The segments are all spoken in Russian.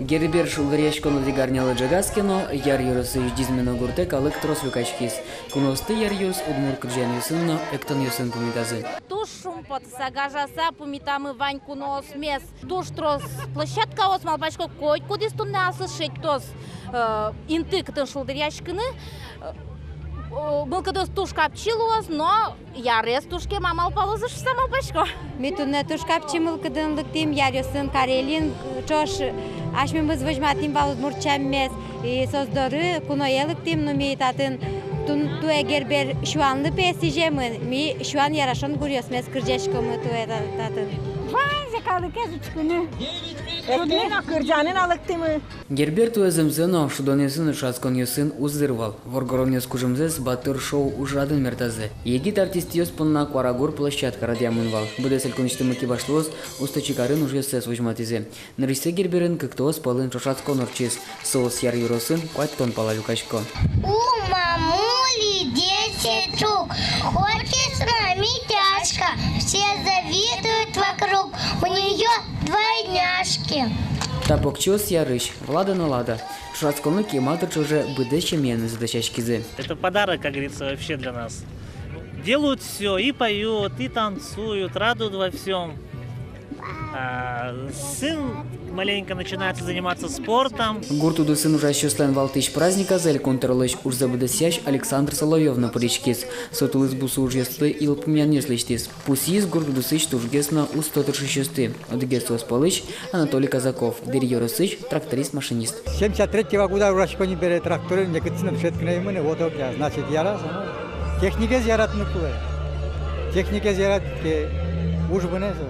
Гербер шулдыряшкону дигарнялы джагаскино, яр юрысы дизмено гуртек алык трос люкачкис. Куносты яр юрс удмур кырджан юсынно эктон юсын пумитазы. Туш шумпот сагажаса пумитамы вань кунос мес. Туш трос площадка ос малбачко кой кудис туннасы шеттос интык тын шулдыряшкыны. Был когда туш капчилос, но я рез тушке мамал полозыш сама башко. Метуна туш капчимыл кыдын лыктим ярёсын карелин чош ашмен вызвожматим балуд мурчаммес и создоры куноелыктим но мейтатын тун туэгербер шуанлы песижемын ми шуан ярашон гурьосмес кыржешкомы туэтатын. Гербер туэзымзыно шудонесын ушаскон юсын узырвал. Воргоронес кужымзес батыр шоу ужрадын мертазе. Егит артист ёс пунна кварагур площадка радиамынвал. Будесель кончтымыки башлос устачикарын уж ёсес вожматизе. Нарисе герберын кыктоос палын шошаскон орчис. Соус яр юросын квать тон пала люкачко. У мамули 10 рук, хочет с нами тяжко, все завидуют вокруг, у нее двойняшки. Тапокчос ярыш, влада на лада. Шошаскону кематор уже быдеще мены задачачкизы. Это подарок, как говорится, вообще для нас. Делают все, и поют, и танцуют, радуют во всем. Сын маленько начинается заниматься спортом. Гуртуду сын уже счастлен валтыш праздника зель контрлыш уж забыдасящ Александр Соловьев на паричкис. Сотулыс бусу уж яслы и лпумян неслыштис. Пусис гуртуду сыч тургесна у 136. Одгесу спалыч Анатолий Казаков. Дерьёры сыч тракторист-машинист. 73 года урашкони бере тракторы некоторые шеткнеймыны вот я значит ярас. Техника зяратны куле. Техника зяратки уж бынезо.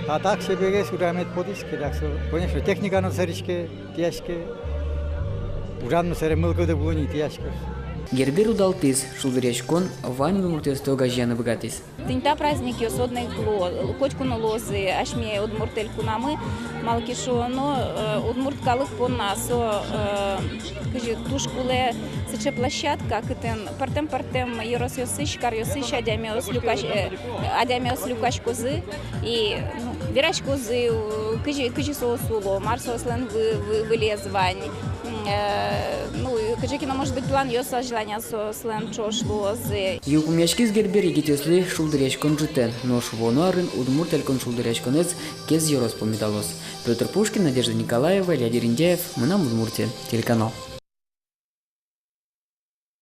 А так себе сурамет подиски, так что, конечно, техника на царичке, тяжке, ужасно сере мылкоды буни тяжко. Гербер удал тыз, шулдырячкон, ваню муртесто гажьяна богатис. Тинта праздник ёсодный гло, кочкуну лозы, ашме удмуртель кунамы, малкишо, но удмурткалык пон насо, кажи тушкуле, сыче площадка, кытен партем ерос ёсыш, кар ёсыш, адямеос люкаш козы, и вирач козы, кажи соусуло, марсослен вылезвань. Кажи кино может быть план ёса желания сослен чошлозы. Юкумячкиз гербер егитесли шулдырячкон житен, но швонуарын удмуртелькон шулдырячконец кез ерос помидалос. Петр Пушкин, Надежда Николаева, Илья Дерендяев, мы на Удмуртия, телеканал.